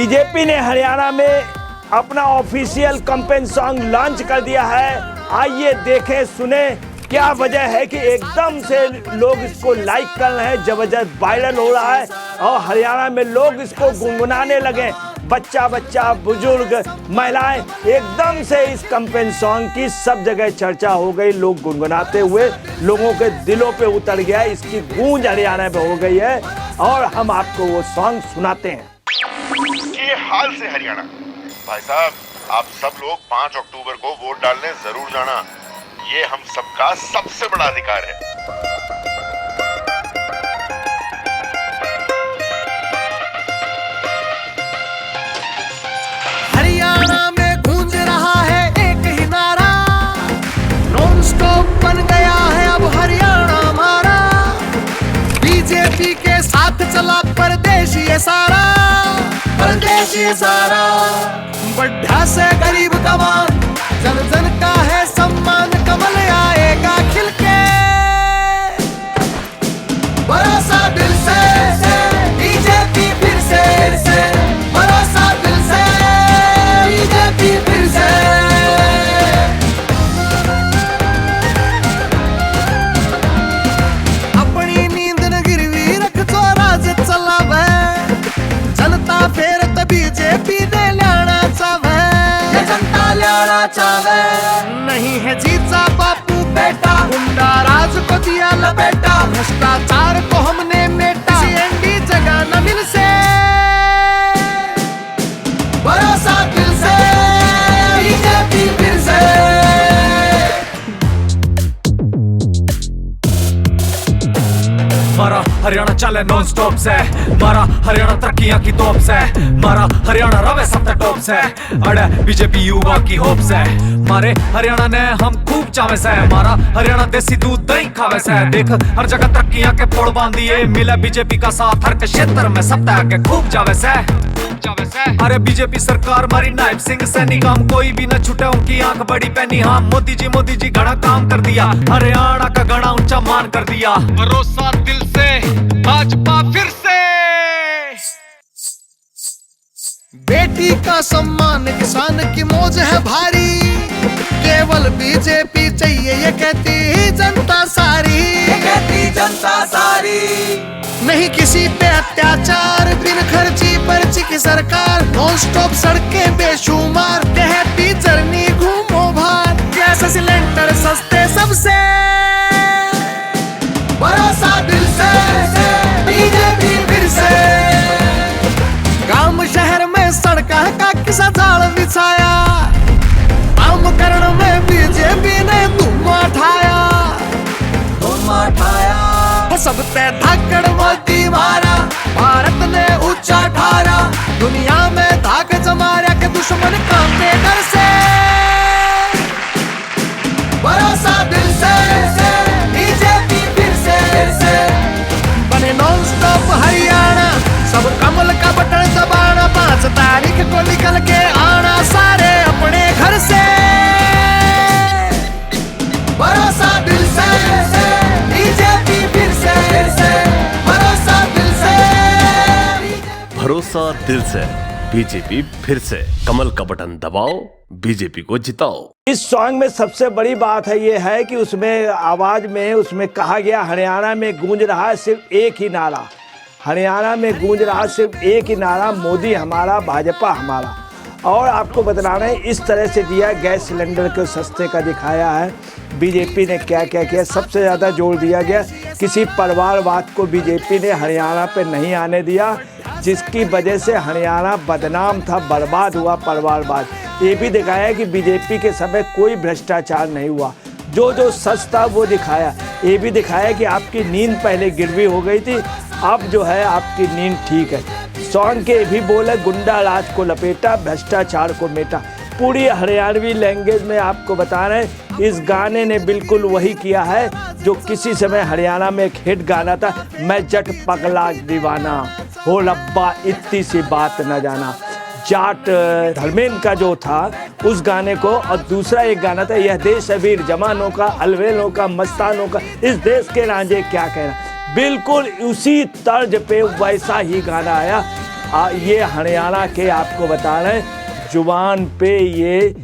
BJP ने हरियाणा में अपना ऑफिशियल कैंपेन सॉन्ग लॉन्च कर दिया है। आइए देखें सुने क्या वजह है कि एकदम से लोग इसको लाइक कर रहे हैं, जबरदस्त वायरल हो रहा है और हरियाणा में लोग इसको गुनगुनाने लगे। बच्चा बच्चा बुजुर्ग महिलाएं एकदम से इस कैंपेन सॉन्ग की सब जगह चर्चा हो गई। लोग गुनगुनाते हुए लोगों के दिलों पे उतर गया, इसकी गूंज हरियाणा में हो गई है और हम आपको वो सॉन्ग सुनाते हैं। ये हाल से हरियाणा भाई साहब, आप सब लोग 5 अक्टूबर को वोट डालने जरूर जाना। ये हम सबका सबसे बड़ा अधिकार है। हरियाणा में गूंज रहा है एक ही नारा, नॉन स्टॉप बन गया है अब हरियाणा हमारा। बीजेपी के साथ चला परदेश ये सारा, परदेश ये सारा। बढ़ा से गरीब तमाम, जन जन का है सम्मान, कमल आएगा खिलके। भरोसा दिल से बीजेपी फिर से, भरोसा दिल से बीजेपी फिर से। अपनी नींद न गिरवी रख जो राज चलावे, जनता फेर तो बीजेपी ने लाना चावे, जनता लाना चावे। नहीं है जीजा बापू बेटा, गुंडा राज को दिया लपेटा, भ्रष्टाचार को हमने मेटा, सीएनडी जगह न मिल से। भरोसा दिल से बीजेपी फिर से। मारा हरियाणा चले नॉन स्टॉप से, मारा हरियाणा तरक्कियां की तोप से, मारा हरियाणा रवे सबसे टॉप से, अड़े बीजेपी युवा की होप से। मारे हरियाणा ने हम खूब चावे से, मारा हरियाणा देसी दूध दही खावे से। देख हर जगह तरक्कियां के पोड़ बांधिए, मिला बीजेपी का साथ हर क्षेत्र में सब आगे खूब जावे से। अरे बीजेपी सरकार मारी नायब सिंह सैनी, काम कोई भी न छूटे उनकी आंख बड़ी पैनी। हाँ मोदी जी घना काम कर दिया, हरियाणा का घना ऊंचा मान कर दिया। भरोसा दिल से भाजपा फिर से। बेटी का सम्मान किसान की मौज है भारी, केवल बीजेपी चाहिए ये कहती ही जनता सारी, ये कहती जनता सारी। नहीं किसी पे अत्याचार, बिन खर्ची पर्ची की सरकार, नॉन स्टॉप सड़कें बेशुमार, कहती जर्नी घूमो भार, गैस सिलेंडर सस्ते सबसे। भरोसा दिल से बीजेपी फिर से। गांव शहर में सड़का का किसा जाल बिछाया, काम करण में बीजेपी ने धूम उठाया, धूम उठाया। सब पे धाकड़ मोदी मारा, भारत ने ऊंचा ठारा, दुनिया में धाक जमाया के दुश्मन कांपे डर से। भरोसा दिल से बीजेपी फिर से। बने नॉन स्टॉप हरियाणा, सब कमल का बटन दबाना, 5 तारीख को निकल के आना सारे अपने घर से। भरोसा दिल से बीजेपी फिर से, भरोसा दिल से। भरोसा दिल से बीजेपी फिर से, कमल का बटन दबाओ, बीजेपी को जिताओ। इस सॉन्ग में सबसे बड़ी बात है ये है कि उसमें आवाज में उसमें कहा गया हरियाणा में गूंज रहा है सिर्फ एक ही नारा, हरियाणा में गूंज रहा सिर्फ एक ही नारा, मोदी हमारा भाजपा हमारा। और आपको बताना है इस तरह से दिया, गैस सिलेंडर को सस्ते का दिखाया है, बीजेपी ने क्या क्या किया। सबसे ज़्यादा जोर दिया गया किसी परिवारवाद को बीजेपी ने हरियाणा पे नहीं आने दिया, जिसकी वजह से हरियाणा बदनाम था, बर्बाद हुआ परिवारवाद। ये भी दिखाया कि बीजेपी के समय कोई भ्रष्टाचार नहीं हुआ, जो सच था वो दिखाया। ये भी दिखाया कि आपकी नींद पहले गिरवी हो गई थी, अब जो है आपकी नींद ठीक है। सॉन्ग के भी बोले गुंडा राज को लपेटा, भ्रष्टाचार को मेटा। पूरी हरियाणवी लैंग्वेज में आपको बता रहे हैं, इस गाने ने बिल्कुल वही किया है जो किसी समय हरियाणा में एक हिट गाना था, मैं जट पगला दीवाना, हो लब्बा इतनी सी बात न जाना। जाट धर्मेंद्र का जो था उस गाने को, और दूसरा एक गाना था, यह देश अबीर जवानों का, अलवेलों का, मस्तानों का, इस देश के रांझे क्या कहना। बिल्कुल उसी तर्ज पे वैसा ही गाना आया। ये हरियाणा के आपको बता रहे हैं जुबान पे ये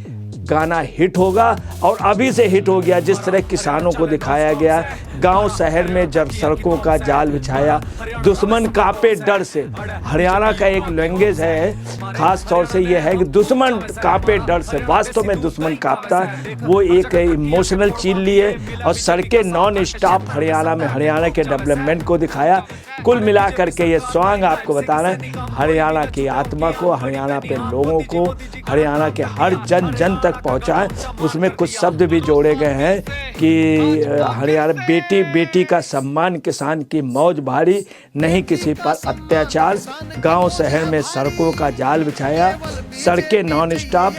गाना हिट होगा और अभी से हिट हो गया। जिस तरह किसानों को दिखाया गया गांव शहर में जब सड़कों का जाल बिछाया, दुश्मन कांपे डर से। हरियाणा का एक लैंग्वेज है खास तौर से ये है कि दुश्मन कांपे डर से, वास्तव में दुश्मन कांपता है। वो एक इमोशनल चीज ली है और सड़कें नॉन स्टॉप हरियाणा में, हरियाणा के डेवलपमेंट को दिखाया। कुल मिला करके ये सॉन्ग आपको बता रहे हैं हरियाणा की आत्मा को, हरियाणा पे लोगों को, हरियाणा के हर जन जन तक पहुंचा है। उसमें कुछ शब्द भी जोड़े गए हैं कि हरियाणा बेटी बेटी का सम्मान, किसान की मौज भारी, नहीं किसी पर अत्याचार, गांव शहर में सड़कों का जाल बिछाया, सड़कें नॉन स्टॉप।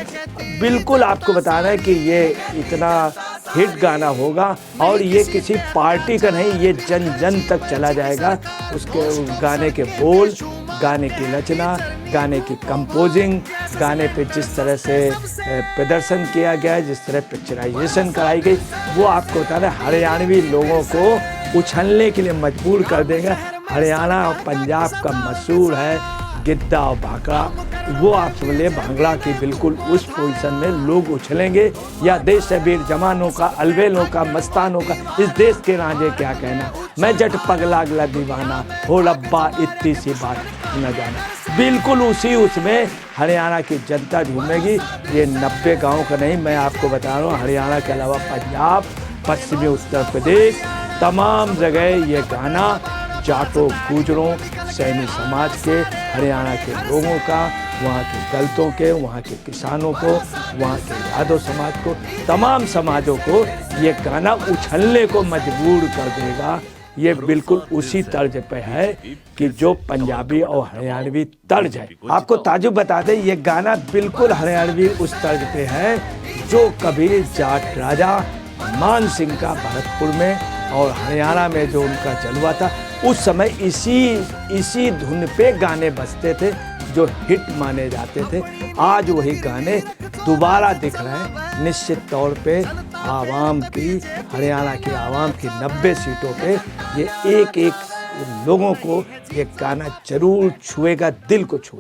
बिल्कुल आपको बता रहे हैं कि ये इतना हिट गाना होगा और ये किसी पार्टी का नहीं, ये जन जन तक चला जाएगा। उसके गाने के बोल, गाने की रचना, गाने की कंपोजिंग, गाने पे जिस तरह से प्रदर्शन किया गया है, जिस तरह पिक्चराइजेशन कराई गई, वो आपको बता रहे हरियाणवी लोगों को उछलने के लिए मजबूर कर देगा। हरियाणा और पंजाब का मशहूर है गिद्दा और भांगड़ा, वो आप बोले भांगड़ा की बिल्कुल उस पोजीशन में लोग उछलेंगे। या देश से वीर जवानों का, अलवेलों का, मस्तानों का, इस देश के राजे क्या कहना, मैं जट पगला गला दीवाना, हो रब्बा इतनी सी बात न जाना। बिल्कुल उसी उसमें हरियाणा की जनता झूमेगी। ये 90 गाँव का नहीं, मैं आपको बता रहा हूँ हरियाणा के अलावा पंजाब, पश्चिमी उत्तर प्रदेश, तमाम जगह ये गाना जाटों, गुजरों, सैनी समाज के, हरियाणा के लोगों का, वहाँ के दलितों के, वहाँ के किसानों को, वहाँ के यादव समाज को, तमाम समाजों को ये गाना उछलने को मजबूर कर देगा। ये बिल्कुल उसी तर्ज पे है कि जो पंजाबी और हरियाणवी तर्ज है। आपको ताजुब बता दें, ये गाना बिल्कुल हरियाणवी उस तर्ज पे है जो कभी जाट राजा मान सिंह का भरतपुर में और हरियाणा में जो उनका जलवा था, उस समय इसी धुन पे गाने बजते थे जो हिट माने जाते थे। आज वही गाने दोबारा दिख रहे हैं। निश्चित तौर पे आवाम की, हरियाणा की आवाम की 90 सीटों पे ये एक एक लोगों को ये गाना जरूर छुएगा, दिल को छुएगा।